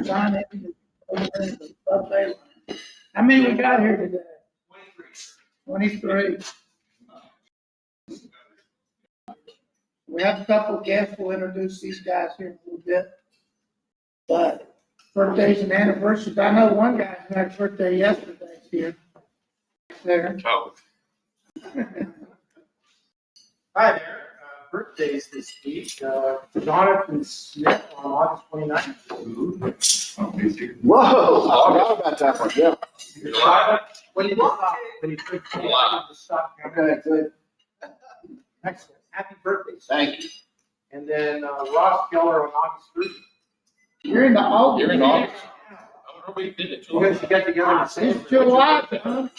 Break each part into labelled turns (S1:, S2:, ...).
S1: sign it over there in the buffet line. How many we got here today? 23. We have a couple of guests. We'll introduce these guys here in a little bit. But birthdays and anniversaries. I know one guy who had a birthday yesterday here. There.
S2: Oh.
S3: Hi there. Birthdays this week. Jonathan Smith on August 29th.
S4: Whoa, I forgot about that one, yeah.
S3: When you stop, stop.
S4: Okay, good.
S3: Excellent. Happy birthday.
S4: Thank you.
S3: And then Ross Keller on August 30th.
S1: You're in the August.
S2: You're in August. I wonder if we did it.
S3: You guys get together and say
S1: It's July, huh?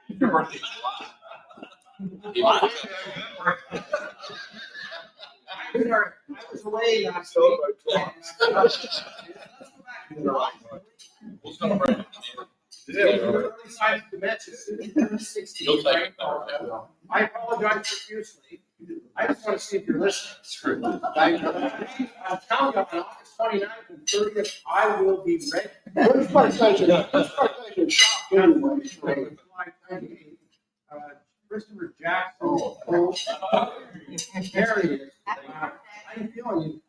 S2: Your birthday is July.
S3: I was away last week.
S2: We'll celebrate it. You'll take it.
S3: I apologize profusely. I just want to see if you're listening.
S4: Thank you.
S3: I'm telling you, on August 29th and 30th, I will be ready.
S4: Who's PlayStation shop anyway?
S3: Christopher Jackson. There he is. How you feeling?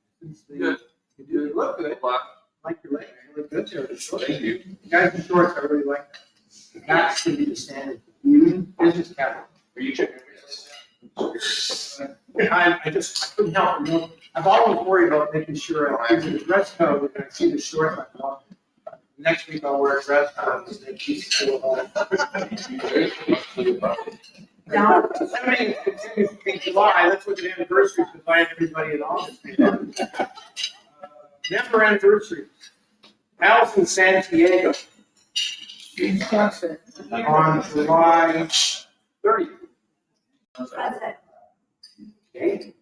S2: Good.
S3: You look good. Like your legs, you look good there.
S2: Thank you.
S3: Guys in shorts, I really like that. That's gonna be the standard. Business casual.
S2: Are you checking?
S3: I couldn't help it. You know, I've always worried about making sure I use the dress code and I see the shorts. I thought, next week I'll wear a dress code and they keep still on. 17th continues to be July. Let's look at anniversaries to find everybody in August. Member anniversary. Allison Santiago on July 30th. Okay.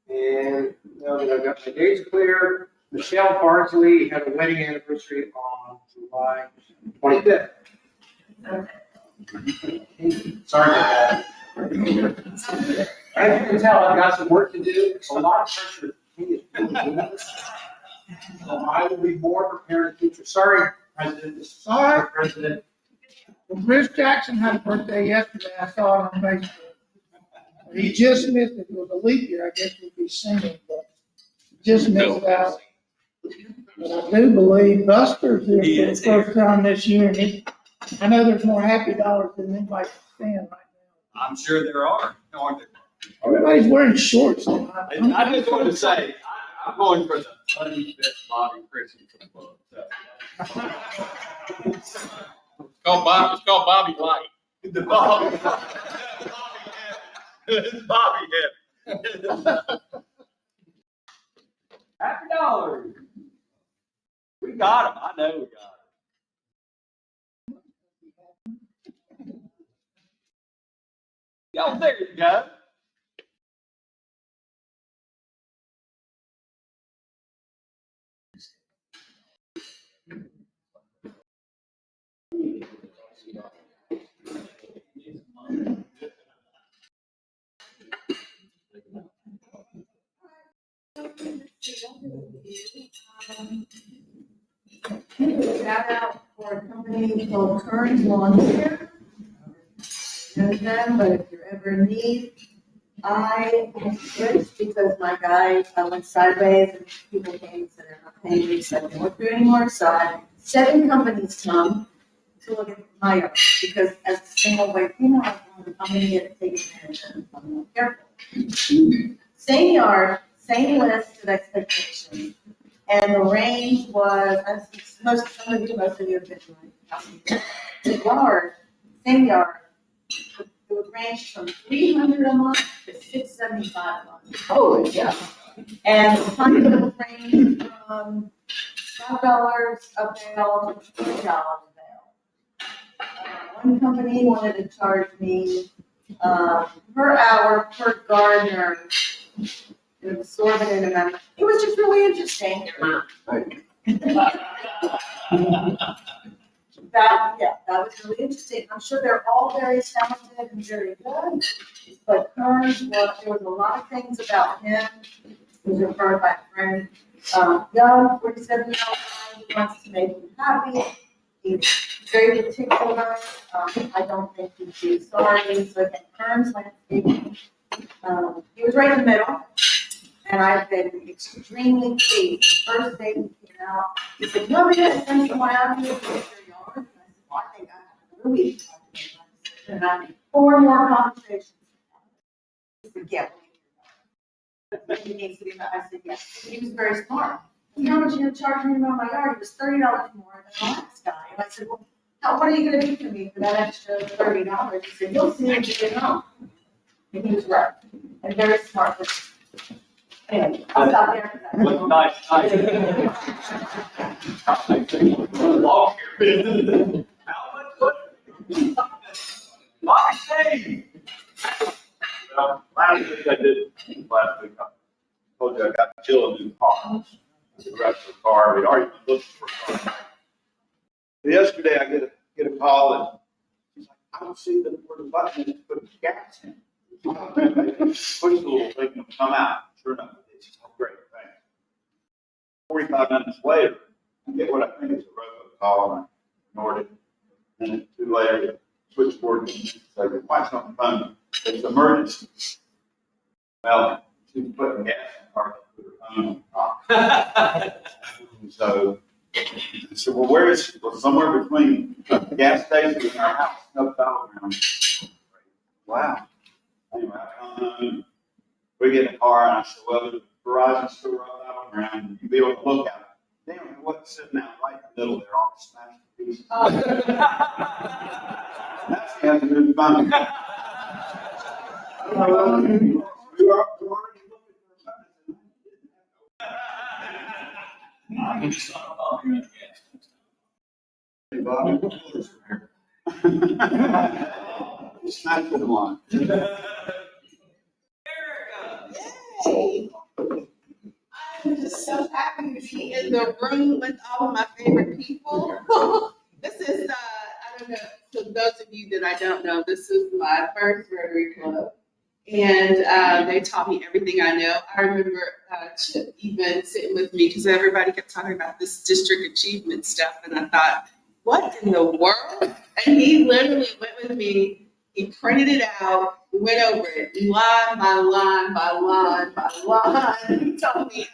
S3: And now that I've got my days clear, Michelle Barsley had a wedding anniversary on July 25th. Sorry about that. As you can tell, I've got some work to do. It's a lot of pressure. So I will be more prepared in the future. Sorry, President.
S1: Sorry.
S3: President.
S1: Well, Chris Jackson had a birthday yesterday. I saw it on Facebook. He just missed it. It was a leap year. I guess we'd be singing, but just missed out. But I do believe Buster's here for the first time this year. And I know there's more happy dollars than anybody can stand right now.
S5: I'm sure there are, aren't there?
S1: Everybody's wearing shorts.
S5: I just want to say, I'm going for the 25th Bobby Christian Club.
S2: It's called Bobby Light.
S5: The Bobby. Bobby Happy dollars. We got him. I know we got him. Yo, there you go.
S6: Shout out for a company called Kern's Lawn Care. Know them, but if you're ever in need, I switched because my guy went sideways and people came and said they're not paying me, so I can't work there anymore. So I had 7 companies come to look at my yard because as a single white female, I'm going to get taken advantage of. I'm not careful. Same yard, same list of expectations. And the range was, most of you have been the yard, same yard. It would range from $300 a month to $675 a month.
S4: Holy cow.
S6: And the fund would range from $5 a bale to $20 a bale. One company wanted to charge me per hour per gardener. An absorbent amount. It was just really interesting. That was really interesting. I'm sure they're all very talented and very good, but Kern, there was a lot of things about him. He was referred by a friend young, 47-year-old guy, he wants to make you happy. He's very particular. I don't think he'd be sorry. So again, Kearns Landscaping. He was right in the middle, and I've been extremely pleased. The first day he came out, he said, "You want me to send someone out here to your yard?" And I said, "Well, I think I have a really." And I made 4 more conversations. He said, "Yeah." He needs to be, I said, "Yes." He was very smart. He said, "How much are you charging me on my yard?" It was $30 more than the last guy. And I said, "Well, what are you gonna do for me for that extra $30? He said, "You'll see when you get home." And he was right, and very smart. Anyway, I'll stop there.
S5: Look nice, nice. Long hair. How much? Say.
S4: Well, last week I told you I got Jill a new car. The rest of the car, we'd already been looking for a car. But yesterday I get a call and she's like, "I don't see where the button is to put the gas in." Push the little thing and come out. Sure enough, it's great, thanks. 45 minutes later, I get what I think is a robocall and I ignored it. And then 2 later, the switchboard says, "Why something phone? It's emergency." Well, she was putting gas in the car, put her phone on top. So I said, "Well, where is she?" "Well, somewhere between the gas station and our house, no battleground." Wow. Anyway, I come home, we get in the car, and I said, "Well, the Verizon store up battleground, you be able to look at it." Damn, it wasn't sitting out right in the middle there, all smashed to pieces. That's the end of the fun. We were already looking for Hey, Bobby. Smack the one.
S7: Hey, I'm just so happy to be in the room with all of my favorite people. This is, I don't know, for those of you that I don't know, this is my first Rotary Club. And they taught me everything I know. I remember Chip even sitting with me because everybody kept talking about this district achievement stuff. And I thought, what in the world? And he literally went with me. He printed it out. We went over it line by line by line by line. He told me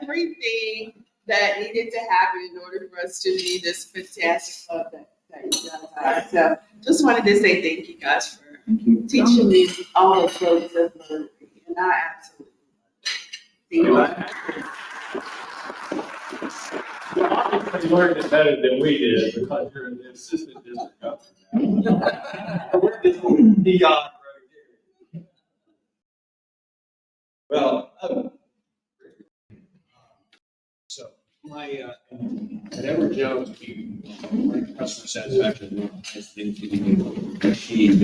S7: everything that needed to happen in order for us to be this fantastic club that you guys have. So just wanted to say thank you guys for teaching me all the flows of Rotary, and I absolutely love it.
S2: You learned it better than we did because you're the assistant district governor. We're just beyond Rotary. Well,
S8: so my, at Edward Jones, my customer satisfaction has been achieved.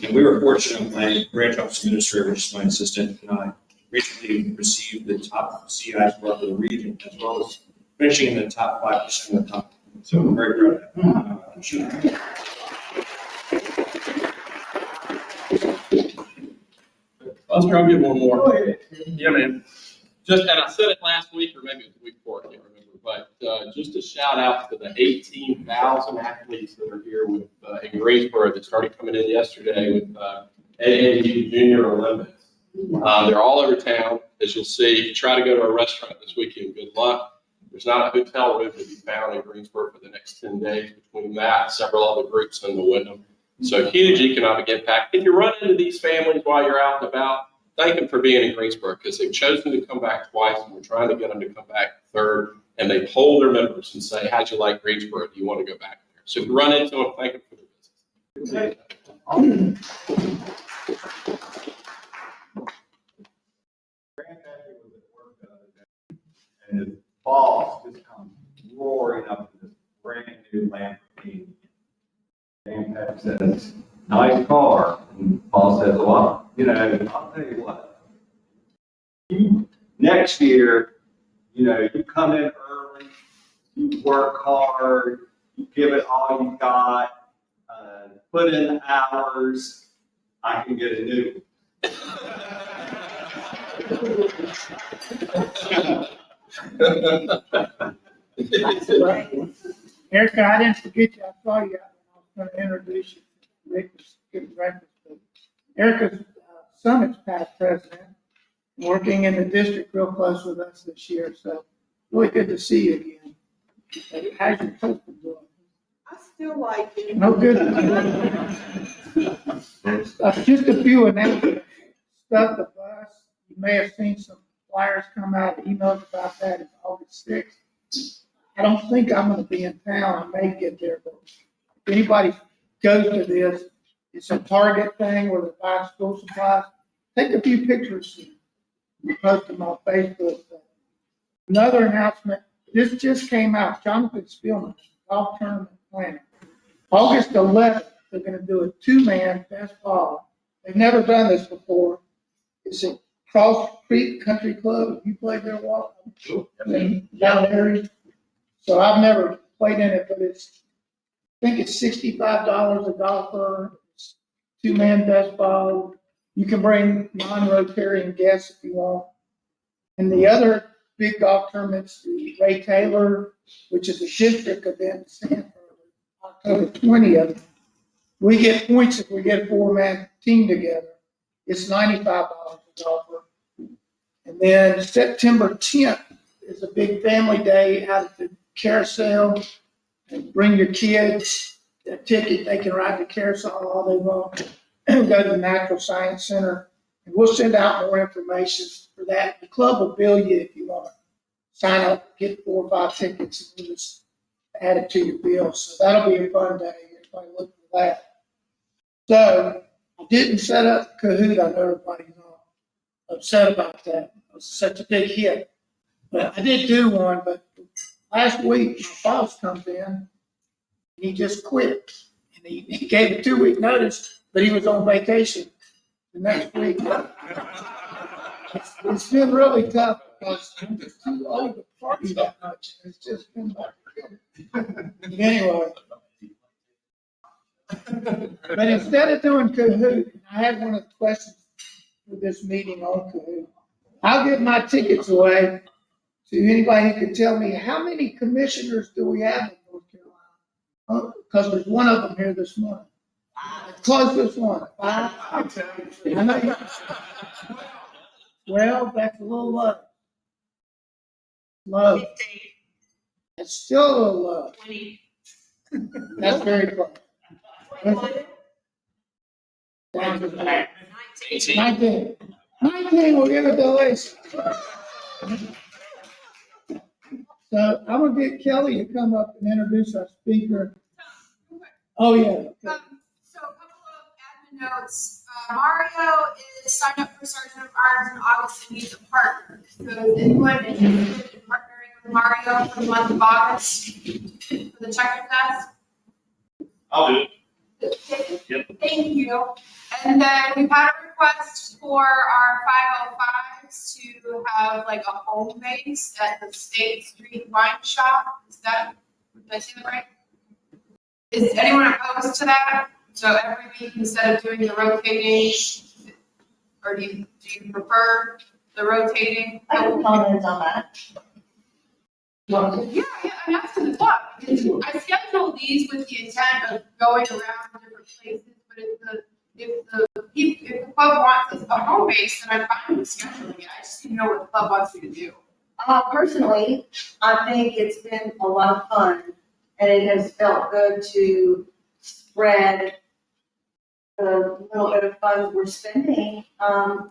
S8: And we were fortunate, my branch office administrator, which is my assistant, and I recently received the top CI score for the region, as well as finishing in the top 5% of the top. So I'm very proud of that.
S2: Buster, I'll give one more. Yeah, man. Just, and I said it last week, or maybe it was the week before, I can't remember, but just a shout out to the 18,000 athletes that are here with, in Greensboro that started coming in yesterday with AAU Junior Olympics. They're all over town, as you'll see. If you try to go to a restaurant this weekend, good luck. There's not a hotel room to be found in Greensboro for the next 10 days between that and several other groups in the Wyndham. So huge economic impact. If you run into these families while you're out and about, thank them for being in Greensboro because they've chosen to come back twice and we're trying to get them to come back third. And they poll their members and say, how'd you like Greensboro? Do you want to go back there? So if you run into them, thank them for their business.
S4: Granddaddy was at work the other day, and his boss just comes roaring up to this brand new Lamborghini. Granddad says, "Nice car." And boss says, "Well, I'll tell you what. Next year, you come in early, you work hard, you give it all you got, put in the hours, I can get a new one."
S1: Erica, I didn't forget you. I saw you. I was going to introduce you. Rick was getting breakfast. But Erica's Summit's past president, working in the district real close with us this year. So really good to see you again. How's your husband doing?
S7: I still like it.
S1: No good. Just a few announcements. Stuff the bus. You may have seen some flyers come out, emails about that. It's August 6th. I don't think I'm going to be in town. I may get there, but if anybody goes to this, it's a Target thing where they buy school supplies. Take a few pictures and post them on Facebook. Another announcement. This just came out. Jonathan Spielman, golf tournament planning. August 11th, they're going to do a two-man best ball. They've never done this before. It's at Cross Creek Country Club. You played there, Walt? Down there. So I've never played in it, but I think it's $65 a golfer. It's two-man best ball. You can bring non-Rotarian guests if you want. And the other big golf tournament's the Ray Taylor, which is a district event in Sanford, October 20th. We get points if we get a four-man team together. It's $95 a golfer. And then September 10th is a big family day out at the carousel. And bring your kids, a ticket, they can ride the carousel all they want. Go to the Natural Science Center. And we'll send out more information for that. The club will bill you if you want to sign up, get 4 or 5 tickets, and we'll just add it to your bill. So that'll be a fun day. Everybody look for that. So I didn't set up Kahoot. I know everybody's all upset about that. It was such a big hit. But I did do one, but last week my boss comes in and he just quit. And he gave a 2-week notice, but he was on vacation the next week. It's been really tough because I'm just too old to party that much. It's just been like, anyway. But instead of doing Kahoot, I had one of the questions for this meeting on Kahoot. I'll give my tickets away to anybody who can tell me how many commissioners do we have in North Carolina? Because there's one of them here this morning. Closest one. 5. I know you. Well, that's a little low. Low. That's still a little low.
S7: 20.
S1: That's very close. 19. 19 will give it to Lacey. So I'm gonna get Kelly to come up and introduce our speaker. Oh, yeah.
S9: So a couple of admin notes. Mario is signed up for Sergeant of Arms in August and he's a partner. So is anyone interested in partnering with Mario for the month of August for the checker test?
S8: I'll do it.
S9: Okay.
S8: Yep.
S9: Thank you. And then we've had a request for our 505s to have like a home base at the State Street Wine Shop. Did I say that right? Is anyone opposed to that? So every week instead of doing the rotating, or do you prefer the rotating?
S6: I can comment on that.
S9: Yeah, I'm asking the club, because I schedule these with the intent of going around different places, but if the club wants a home base, then I'm fine with scheduling it. I just need to know what the club wants me to do.
S6: Personally, I think it's been a lot of fun, and it has felt good to spread the little bit of funds we're spending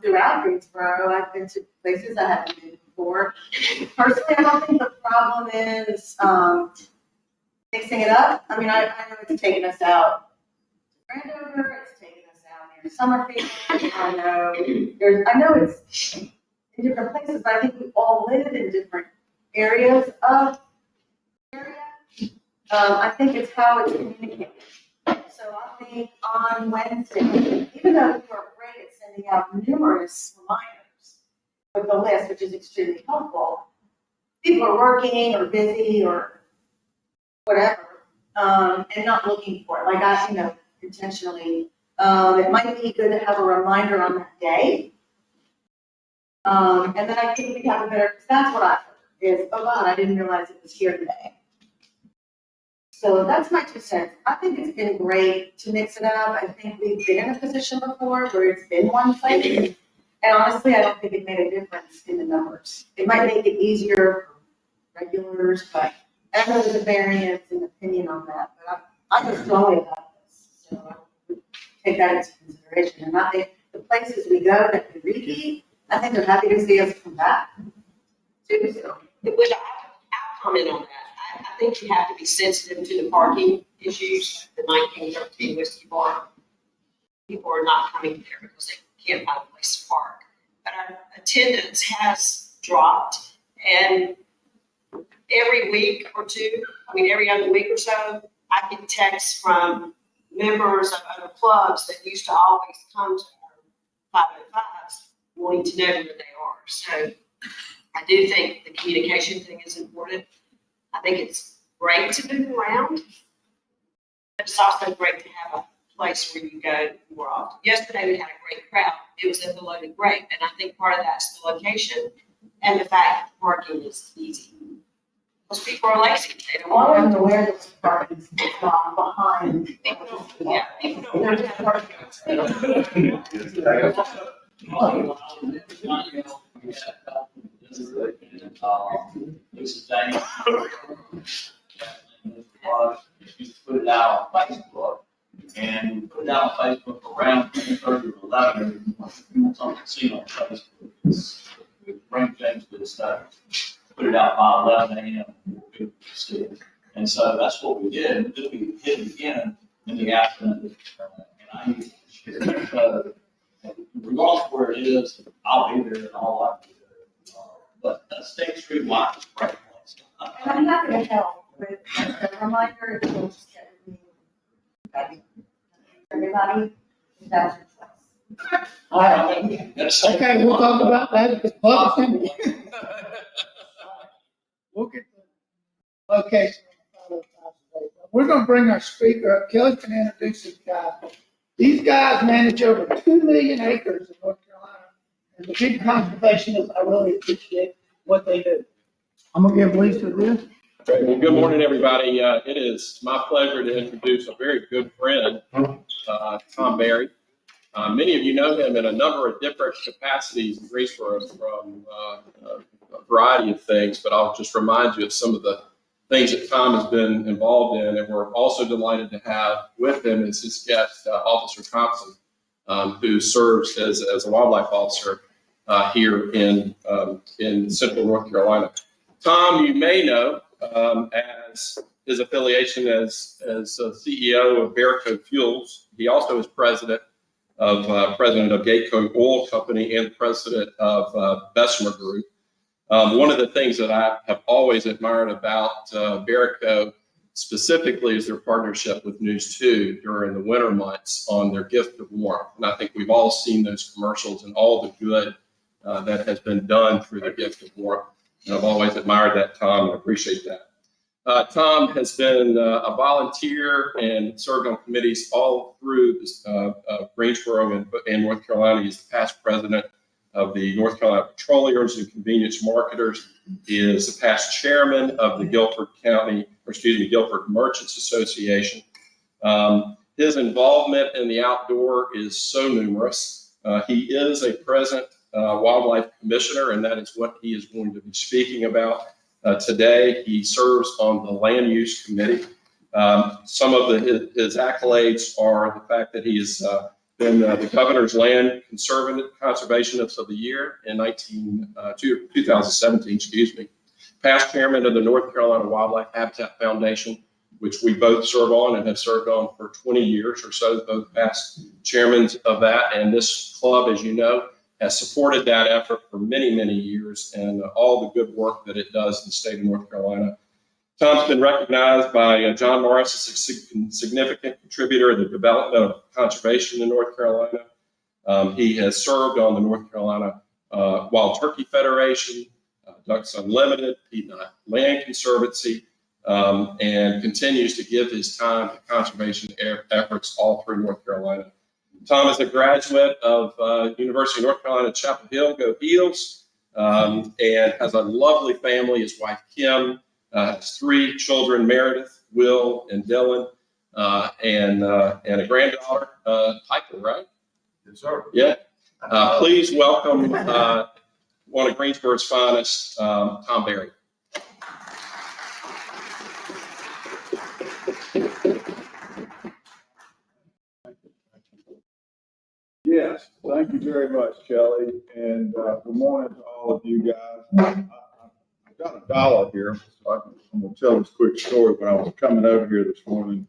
S6: throughout Greensboro. I've been to places I haven't been before. Personally, I don't think the problem is mixing it up. I mean, I know it's taken us out to Brandover, it's taken us out near Summerfield. I know it's in different places, but I think we all live in different areas of the area. I think it's how it's communicated. So I think on Wednesday, even though we were great at sending out numerous reminders with the list, which is extremely helpful, people are working or busy or whatever, and not looking for it. Like I, intentionally, it might be good to have a reminder on that day. And then I think we have a better, because that's what I heard, is, oh God, I didn't realize it was here today. So that's my 2 cents. I think it's been great to mix it up. I think we've been in a position before where it's been one place. And honestly, I don't think it made a difference in the numbers. It might make it easier for regulars, but I know there's a variance in opinion on that, but I feel strongly about this. So I would take that into consideration. And I think the places we go that we repeat, I think they're happy to see us come back. Too, so.
S10: Which I'll comment on that. I think you have to be sensitive to the parking issues, the 1913 Whiskey Bar. People are not coming there because they can't find a place to park. But our attendance has dropped, and every week or two, every other week or so, I get texts from members of other clubs that used to always come to our 505s wanting to know where they are. So I do think the communication thing is important. I think it's great to move around, but it's also great to have a place where you go more often. Yesterday we had a great crowd. It was at the Loaded Grape, and I think part of that's the location and the fact that parking is easy. Most people are lazy. They don't
S6: I
S10: want
S6: wasn't aware that the parking is behind.
S10: to. People don't want to have parking.
S5: This is James. You put it out on Facebook, and we put it out on Facebook around 10:30 or 11. Something seen on Facebook. We bring James to the study. Put it out by 11 a.m. People could see it. And so that's what we did. And then we hit it again in the afternoon. And I need to share it. So, regardless of where it is, I'll be there and all I can do. But State Street Watch is a great place.
S6: And I'm happy to help with a reminder if you'll just get everybody, that's your choice.
S1: All right. Okay, we'll talk about that at the public assembly. We'll get the location. We're gonna bring our speaker up. Kelly's gonna introduce these guys. These guys manage over 2 million acres in North Carolina. And the big conservationists, I really appreciate what they do. I'm gonna give Lisa this.
S2: Great. Well, good morning, everybody. It is my pleasure to introduce a very good friend, Tom Berry. Many of you know him in a number of different capacities in Greensboro from a variety of things, but I'll just remind you of some of the things that Tom has been involved in, and we're also delighted to have with him as his guest, Officer Thompson, who serves as a wildlife officer here in Central North Carolina. Tom, you may know as his affiliation as CEO of Verico Fuels. He also is president of Gateco Oil Company and president of Bessemer Group. One of the things that I have always admired about Verico specifically is their partnership with News 2 during the winter months on their gift of warmth. And I think we've all seen those commercials and all the good that has been done through the gift of warmth. And I've always admired that, Tom, and appreciate that. Tom has been a volunteer and served on committees all through Greensboro and North Carolina. He's the past president of the North Carolina Petroleums and Convenience Marketers. He is the past chairman of the Guilford Merchants Association. His involvement in the outdoor is so numerous. He is a present wildlife commissioner, and that is what he is going to be speaking about today. He serves on the land use committee. Some of his accolades are the fact that he has been the governor's land conservationist of the year in 2017, past chairman of the North Carolina Wildlife Habitat Foundation, which we both serve on and have served on for 20 years or so, both past chairmen of that. And this club, as you know, has supported that effort for many, many years and all the good work that it does in the state of North Carolina. Tom's been recognized by John Morris as a significant contributor in the development of conservation in North Carolina. He has served on the North Carolina Wild Turkey Federation, Ducks Unlimited, Piedmont Land Conservancy, and continues to give his time to conservation efforts all through North Carolina. Tom is a graduate of University of North Carolina, Chapel Hill, go Eagles. and has a lovely family. His wife, Kim, has 3 children, Meredith, Will, and Dylan, and a granddaughter, Piper, right?
S4: Yes, sir.
S2: Yeah. Please welcome one of Greensboro's finest, Tom Berry.
S11: Yes, thank you very much, Kelly, and good morning to all of you guys. I've got a dollar here, so I'm gonna tell this quick story. When I was coming over here this morning,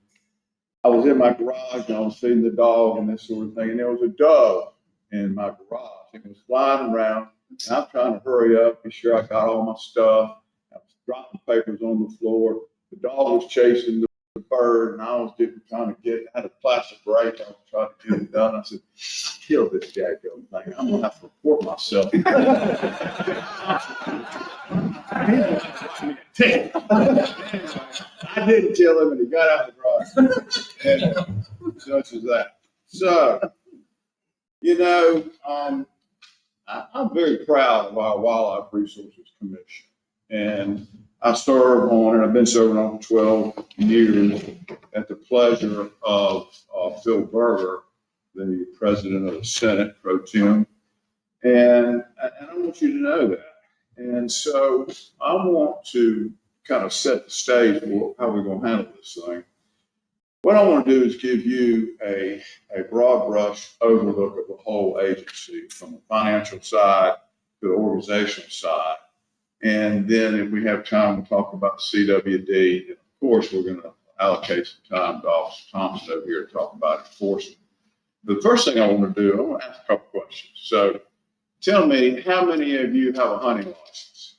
S11: I was in my garage and I was feeding the dog and this sort of thing, and there was a dove in my garage. It was flying around, and I'm trying to hurry up, be sure I got all my stuff. I was dropping papers on the floor. The dog was chasing the bird, and I was trying to I had a plastic brake. I was trying to get it done. I said, kill this daggone thing. I'm gonna have to report myself. I didn't kill him, and he got out of the garage. And such as that. So, I'm very proud of our Wildlife Resources Commission, and I serve on, and I've been serving on 12 years at the pleasure of Phil Berger, the president of the Senate pro tem. And I want you to know that. And so I want to kind of set the stage for how we're going to handle this thing. What I want to do is give you a broad brush overlook of the whole agency, from the financial side to the organizational side. And then if we have time, we'll talk about CWD. And of course, we're going to allocate some time to Officer Thompson over here to talk about enforcement. The first thing I want to do, I want to ask a couple questions. So tell me, how many of you have a hunting license?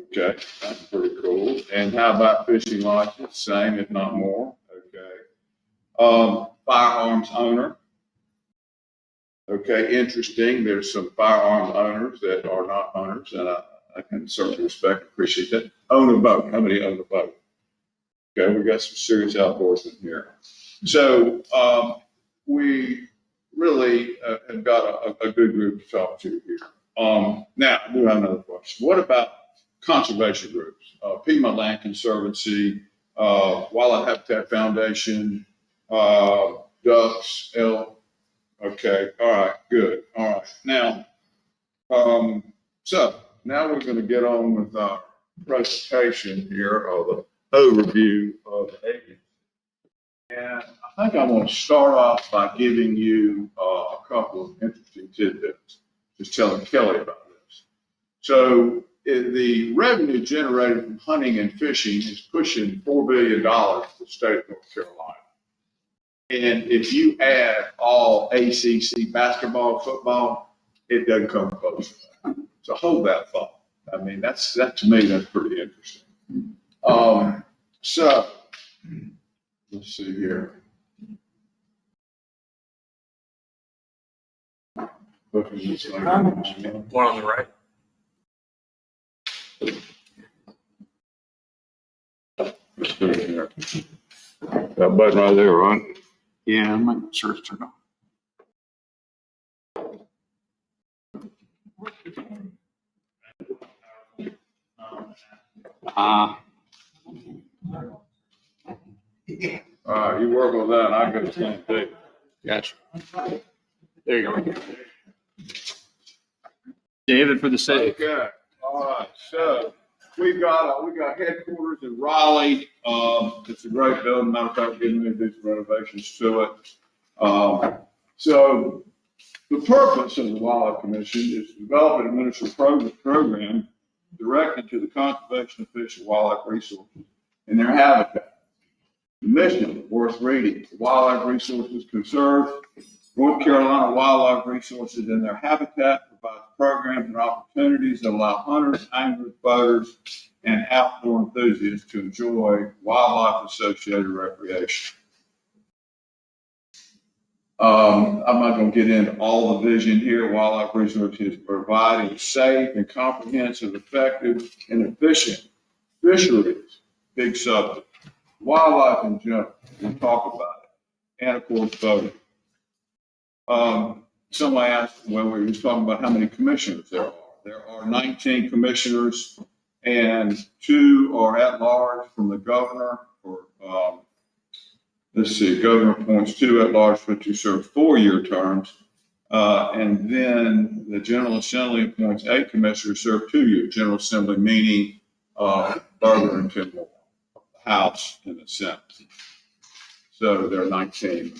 S11: Okay, that's pretty cool. And how about fishing license? Same, if not more. Okay. Firearms owner. Okay, interesting. There's some firearms owners that are not hunters, and I can certainly respect and appreciate that. Own a boat. How many own a boat? Okay, we got some serious outdoorsmen here. So we really have got a good group to talk to here. Now, I do have another question. What about conservation groups? Piedmont Land Conservancy, Wildlife Habitat Foundation, ducks, elk. Okay, all right, good. All right. Now, so now we're going to get on with our presentation here, or the overview of the agency. And I think I'm going to start off by giving you a couple of interesting tidbits, just telling Kelly about this. So the revenue generated from hunting and fishing is pushing $4 billion for the state of North Carolina. And if you add all ACC basketball, football, it doesn't come close. So hold that thought. I mean, that to me, that's pretty interesting. So let's see here.
S2: One on the right.
S11: Let's do it here. That button right there, right?
S4: Yeah, I'm making sure it's turned on.
S11: All right, you work on that, and I go to the same thing.
S2: Gotcha. There you go.
S4: David for the city.
S11: Okay, all right, so we got headquarters in Raleigh. It's a great building. Matter of fact, we're getting ready to do some renovations to it. So the purpose of the Wildlife Commission is to develop and administer a program directed to the conservation of fish and wildlife resources and their habitat. The mission, worth reading: wildlife resources conserve North Carolina wildlife resources and their habitat, provides programs and opportunities that allow hunters, anglers, boaters, and outdoor enthusiasts to enjoy wildlife-associated recreation. I'm not going to get into all the vision here. Wildlife resources providing safe and comprehensive, effective, and efficient fisheries, big subject. Wildlife in general, we'll talk about it. And of course, voting. Somebody asked when we were talking about how many commissioners there are. There are 19 commissioners, and 2 are at large from the governor. Let's see, governor appoints 2 at large to serve 4-year terms. And then the General Assembly appoints 8 commissioners to serve 2-year. General Assembly meaning Berger and Kimball, the House and the Senate. So there are 19.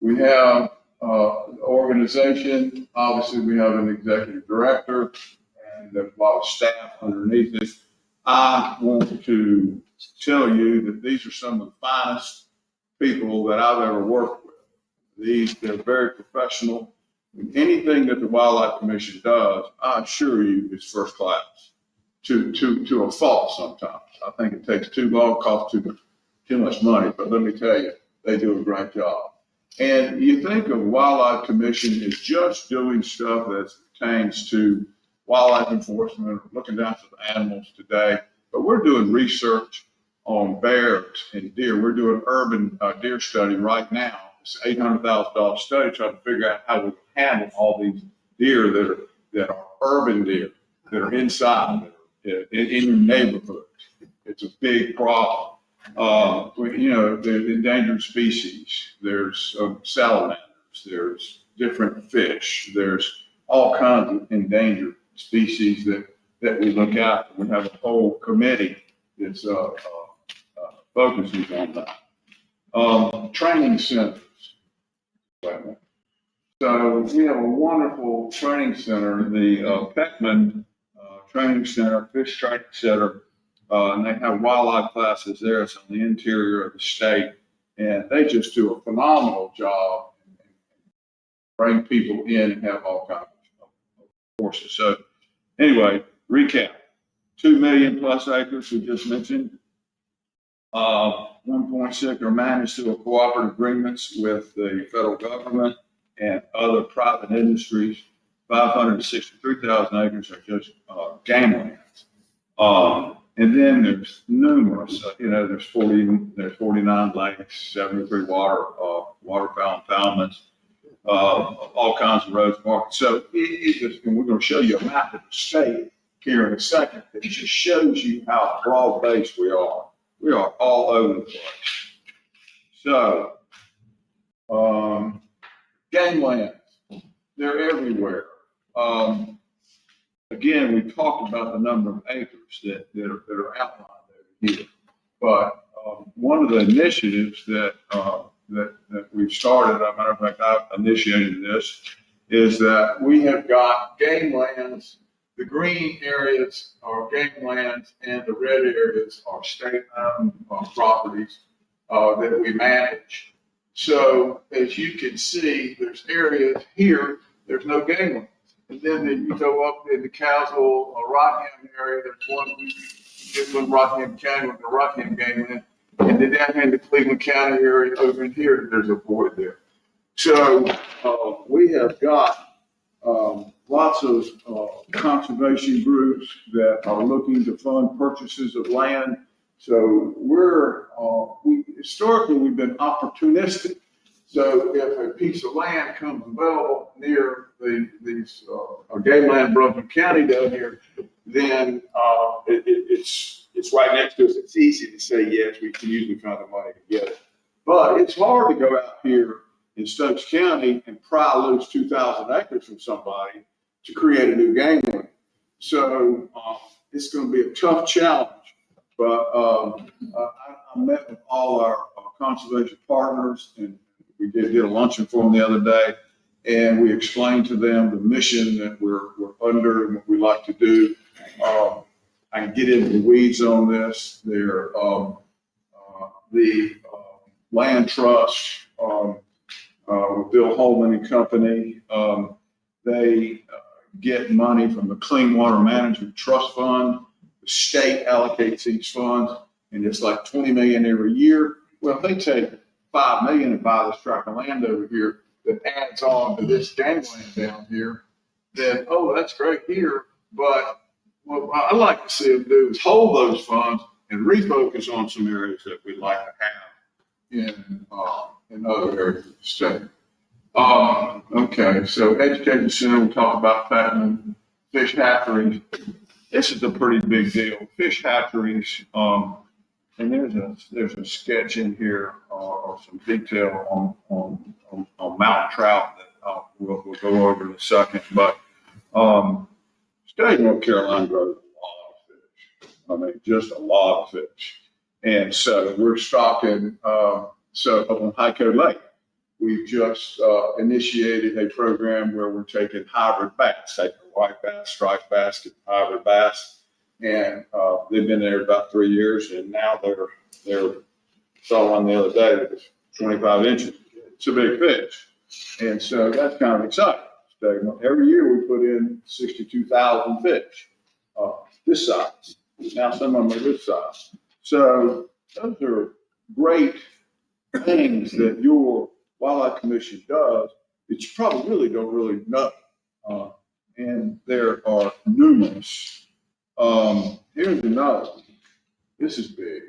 S11: We have organization. Obviously, we have an executive director, and there's a lot of staff underneath it. I want to tell you that these are some of the finest people that I've ever worked with. They're very professional. Anything that the Wildlife Commission does, I assure you, is first class. To a fault sometimes. I think it takes too long, costs too much money, but let me tell you, they do a great job. And you think of Wildlife Commission as just doing stuff that pertains to wildlife enforcement, or looking after the animals today, but we're doing research on bears and deer. We're doing an urban deer study right now. It's an $800,000 study trying to figure out how we handle all these deer that are urban deer, that are inside, that are in your neighborhood. It's a big problem. There's endangered species, there's salamanders, there's different fish, there's all kinds of endangered species that we look at. We have a whole committee that's focuses on that. Training centers. So we have a wonderful training center, the Peckman Training Center, Fish Training Center. And they have wildlife classes there. It's on the interior of the state. And they just do a phenomenal job and bring people in and have all kinds of courses. So anyway, recap. 2 million plus acres we just mentioned. 1.6 are managed through cooperative agreements with the federal government and other private industries. 563,000 acres are just game lands. And then there's numerous, there's 49 lakes, 73 waterfowl impoundments, all kinds of roads, markets. So and we're going to show you a map of the state here in a second. It just shows you how broad-based we are. We are all over the place. So, game lands, they're everywhere. Again, we talked about the number of acres that are outlined over here. But one of the initiatives that we've started, as a matter of fact, I've initiated this, is that we have got game lands. The green areas are game lands, and the red areas are state-owned properties that we manage. So as you can see, there's areas here, there's no game lands. And then you go up in the Castle or Rockham area, there's one, we did one Rockham County with the Rockham game land. And then down in the Cleveland County area over in here, there's a void there. So we have got lots of conservation groups that are looking to fund purchases of land. So historically, we've been opportunistic. So if a piece of land comes available near these game land, Brunswick County down here, then it's right next to us. It's easy to say yes. We can usually find the money to get it, but it's hard to go out here in Stokes County and pry loose 2,000 acres from somebody to create a new game land. So it's going to be a tough challenge. But I met with all our conservation partners, and we did a luncheon for them the other day, and we explained to them the mission that we're under and what we like to do. I can get into the weeds on this. They're the land trust with Bill Holman and Company. They get money from the Clean Water Management Trust Fund. The state allocates these funds, and it's like 20 million every year. Well, if they take 5 million and buy this tract of land over here that adds on to this game land down here, then, that's great here. But what I like to see them do is hold those funds and refocus on some areas that we'd like to have in other areas of the state. Okay, so education center, we talked about fattening fish hatcheries. This is a pretty big deal. Fish hatcheries, and there's a sketch in here, or some detail on mountain trout that, we'll go over in a second, but, state of North Carolina grows a lot of fish. I mean, just a lot of fish. And so we're stocking, so up on High Code Lake, we've just initiated a program where we're taking hybrid bass, taking white bass, striped bass, hybrid bass. And they've been there about 3 years, and now they're saw one the other day that was 25 inches. It's a big fish. And so that's kind of exciting. Every year we put in 62,000 fish, this size. Now some of them are this size. So those are great things that your wildlife commission does that you probably really don't really know. And there are numerous. Here's another one. This is big.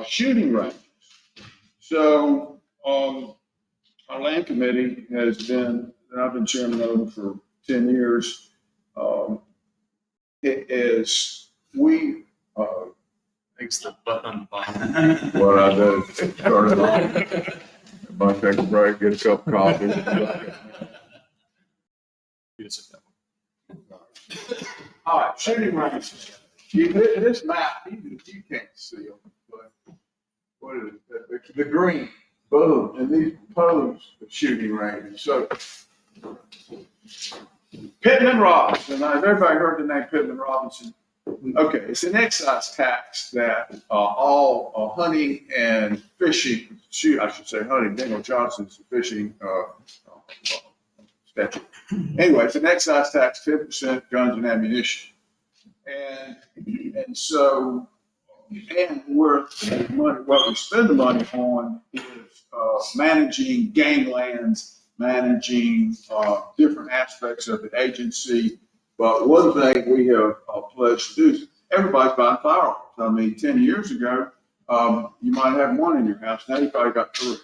S11: Shooting ranges. So our land committee has been, and I've been chairman of them for 10 years. It is, we,
S5: Thanks the button. What
S11: what I do, started off, might take a break, get a cup of coffee. All right, shooting ranges. This map, even if you can't see them, but what is it? The green, boom, and these proposed shooting ranges. So Pittman Robinson, now, has everybody heard the name Pittman Robinson? Okay, it's an excise tax that all hunting and fishing, I should say hunting, Daniel Johnson's fishing statute. Anyway, it's an excise tax, 10% guns and ammunition. And so, and what we spend the money on is managing game lands, managing different aspects of the agency. But one thing we have pledged to do is everybody's buying firearms. I mean, 10 years ago, you might have one in your house. Now you probably got three.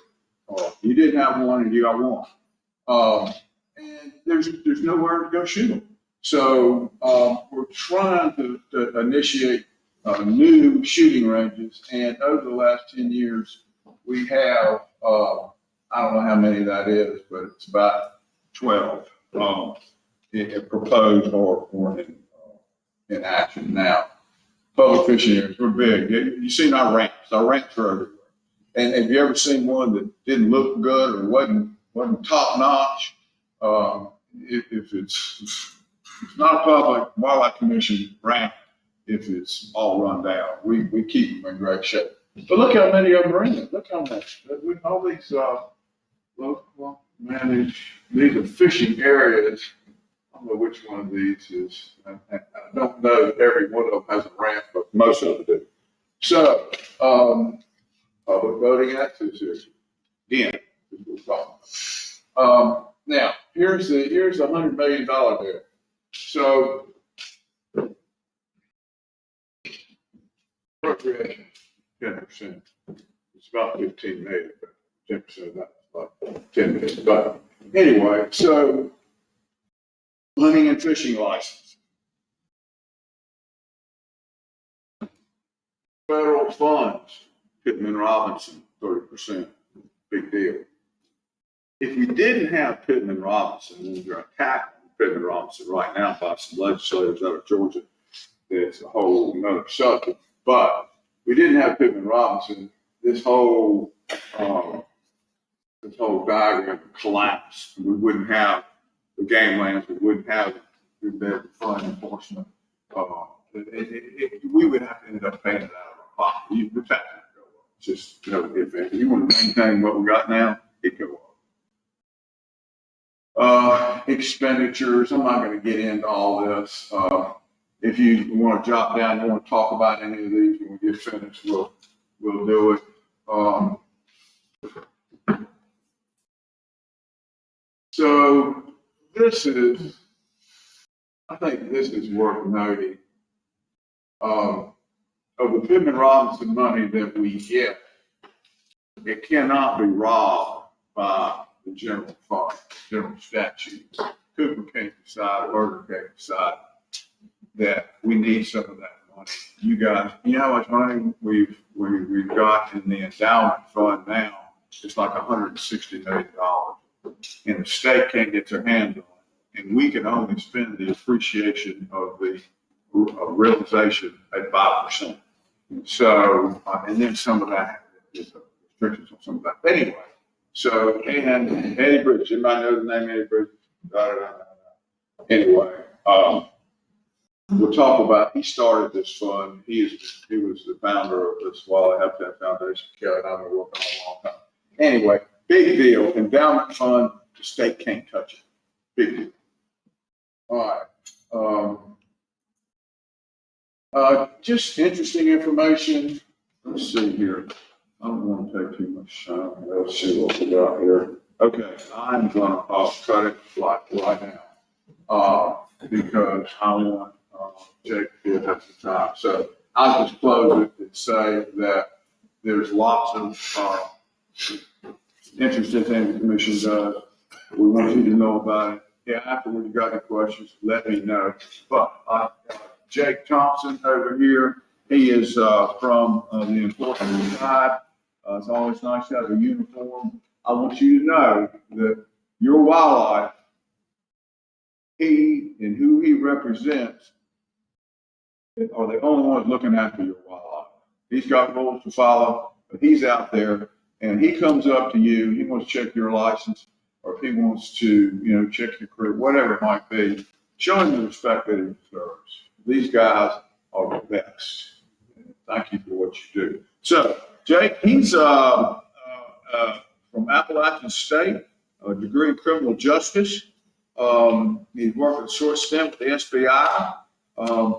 S11: You didn't have one and you got one. And there's nowhere to go shoot them. So we're trying to initiate new shooting ranges. And over the last 10 years, we have, I don't know how many that is, but it's about 12 proposed or in action now. Public fishing areas, we're big. You've seen our ramps. Our ramps are everywhere. And have you ever seen one that didn't look good or wasn't top notch? If it's not a public wildlife commission ramp, if it's all run down, we keep them in great shape. But look how many of them are in it. Look how much. All these local managed, these are fishing areas. I don't know which one of these is. I don't know that every one of them has a ramp, but most of them do. So, public voting access here. Again, this is what we're talking about. Now, here's the $100 million bill. So, appropriation, 10%. It's about 15 million, but 10% of that is about 10 million. But anyway, so hunting and fishing license. Federal funds, Pittman Robinson, 30%, big deal. If we didn't have Pittman Robinson, and we're attacking Pittman Robinson right now by some legislators out of Georgia, it's a whole nother subject. But we didn't have Pittman Robinson, this whole diagram would collapse. We wouldn't have the game lands, we wouldn't have the fund enforcement. We would have to end up paying it out of our pocket. The tax would go up. Just, if you want to maintain what we got now, it go up. Expenditures, I'm not going to get into all this. If you want to jot down, you want to talk about any of these when we get finished, we'll do it. So I think this is worth noting. Of the Pittman Robinson money that we get, it cannot be robbed by the general fund, general statute. Cooper can't decide, Berger can't decide that we need some of that money. You guys, you know how much money we've got in the endowment fund now? It's like $160 million. And the state can't get their hands on it. And we can only spend the appreciation of the realization at 5%. So, and then some of that is restrictions on some of that. Anyway, so, and Eddie Bridges, anybody know the name Eddie Bridges? Anyway, we'll talk about, he started this fund. He was the founder of this Wildlife Habitat Foundation. Kelly and I have been working on a long time. Anyway, big deal. Endowment fund, the state can't touch it. Big deal. All right. Just interesting information. Let's see here. I don't want to take too much time. Let's see what we got here. Okay, I'm gonna cut it like right now, because I want Jake to have some time. So I'll just close it and say that there's lots of interesting things the commission does. We want you to know about it. Yeah, afterwards you got any questions, let me know. But Jake Thompson over here, he is from the enforcement side. It's always nice to have a uniform. I want you to know that your wildlife, he and who he represents are the only ones looking after your wildlife. He's got rules to follow, but he's out there and he comes up to you. He wants to check your license, or if he wants to, check your career, whatever it might be. Show him the respect that he deserves. These guys are the best. Thank you for what you do. So, Jake, he's from Appalachian State, a degree in criminal justice. He's worked a short stint with the SBI,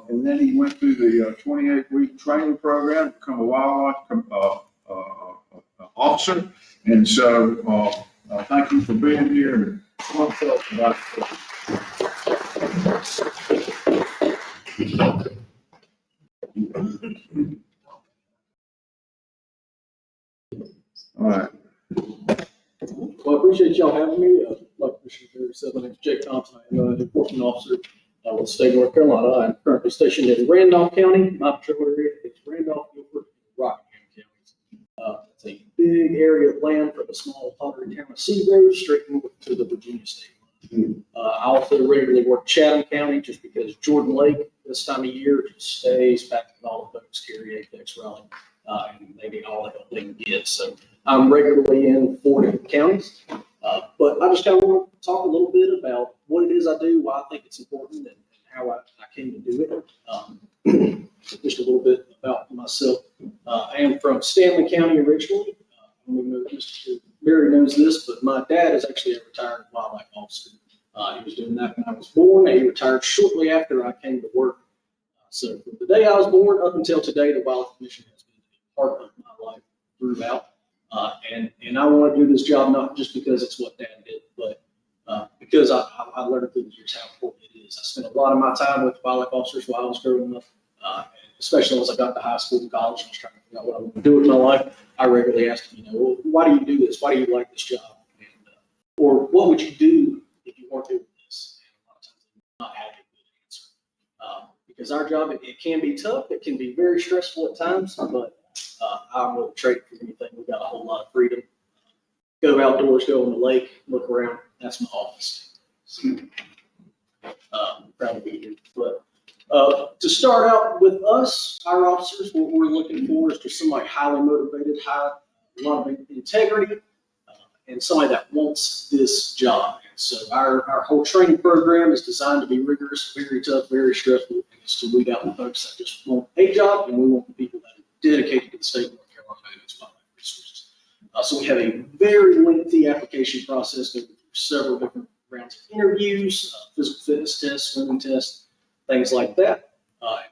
S11: and then he went through the 28-week training program to become a wildlife officer. And so, thank you for being here. And I'll tell you about All right.
S12: Well, I appreciate y'all having me. Like Commissioner Perry said, my name is Jake Thompson. I am an enforcement officer with the state of North Carolina. I'm currently stationed in Randolph County. My patrol area is Randolph, Guilford, and Rockingham counties. It's a big area of land from the small pottery town of Seagrove straight north to the Virginia state line. I also regularly work Chatham County just because Jordan Lake this time of year just stays back with all the folks, Cary, Apex, Raleigh, and they need all the help they can get. So I'm regularly in 4 different counties, but I just kind of want to talk a little bit about what it is I do, why I think it's important, and how I came to do it. Just a little bit about myself. I am from Stanley County originally. I don't even know if Mr. Barry knows this, but my dad is actually a retired wildlife officer. He was doing that when I was born, and he retired shortly after I came to work. So from the day I was born up until today, the Wildlife Commission has been a part of my life throughout. And I want to do this job not just because it's what Dad did, but because I learned through the years how important it is. I spent a lot of my time with wildlife officers while I was growing up, and especially once I got to high school and college and was trying to figure out what I want to do with my life. I regularly asked them, well, why do you do this? Why do you like this job? And, or what would you do if you weren't doing this? And a lot of times they do not have a good answer. Because our job, it can be tough. It can be very stressful at times, but I wouldn't trade it for anything. We've got a whole lot of freedom. Go outdoors, go on the lake, look around. That's my office. So, proud to be here. But to start out with us, our officers, what we're looking for is just somebody highly motivated, a lot of integrity, and somebody that wants this job. And so our whole training program is designed to be rigorous, very tough, very stressful. And it's to weed out the folks that just want a job, and we want the people that are dedicated to the state of North Carolina and its wildlife resources. So we have a very lengthy application process, going through several different rounds of interviews, physical fitness tests, swimming tests, things like that.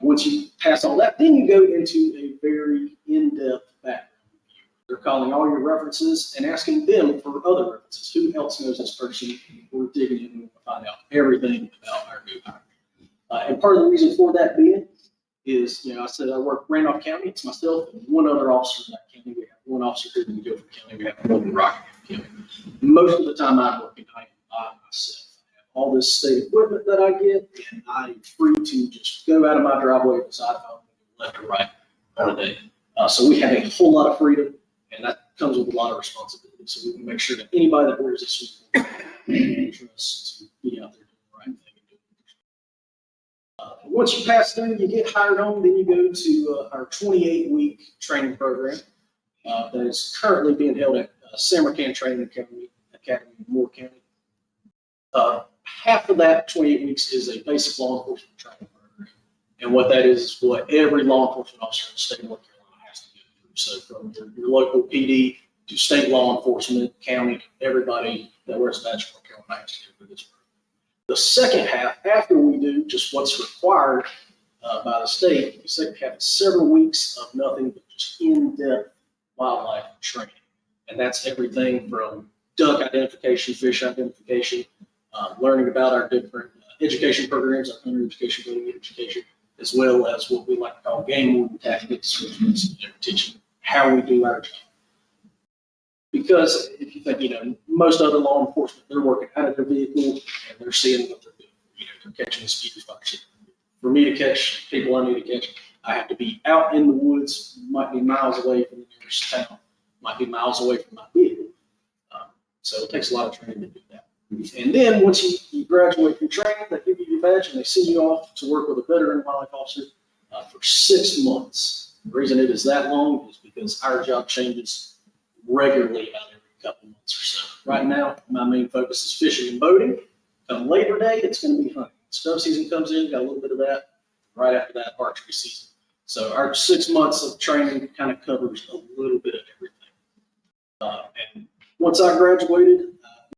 S12: Once you pass all that, then you go into a very in-depth background review. They're calling all your references and asking them for other references. Who else knows this person? We're digging in and we'll find out everything about our new hire. And part of the reason for that being is, I said I work Randolph County. It's myself and one other officer in that county. We have one officer here in Guilford County. We have one in Rockingham County. Most of the time I'm working, I am by myself. I have all this state equipment that I get, and I'm free to just go out of my driveway and decide if I want to go left or right on a day. So we have a whole lot of freedom, and that comes with a lot of responsibility. So we can make sure that anybody that wears this uniform trusts to be out there doing the right thing. Once you pass through, you get hired on, then you go to our 28-week training program that is currently being held at Samarkand Training Academy in Moore County. Half of that 28 weeks is a basic law enforcement training program. And what that is what every law enforcement officer in the state of North Carolina has to go through. So from your local PD to state law enforcement, county, everybody that wears a badge in North Carolina has to go through this program. The second half, after we do just what's required by the state, the second half is several weeks of nothing but just in-depth wildlife training. And that's everything from duck identification, fish identification, learning about our different education programs, our hunter education, building education, as well as what we like to call game warden tactics, which is teaching how we do our job. Because if you think, most other law enforcement, they're working out of their vehicle and they're seeing what they're doing. They're catching speeders by shit. For me to catch people I need to catch, I have to be out in the woods, might be miles away from the nearest town, might be miles away from my vehicle. So it takes a lot of training to do that. And then once you graduate from training, they give you your badge and they send you off to work with a veteran wildlife officer for 6 months. The reason it is that long is because our job changes regularly about every couple months or so. Right now, my main focus is fishing and boating. Come Labor Day, it's going to be hunting. Snow season comes in, got a little bit of that. Right after that, archery season. So our 6 months of training kind of covers a little bit of everything. And once I graduated,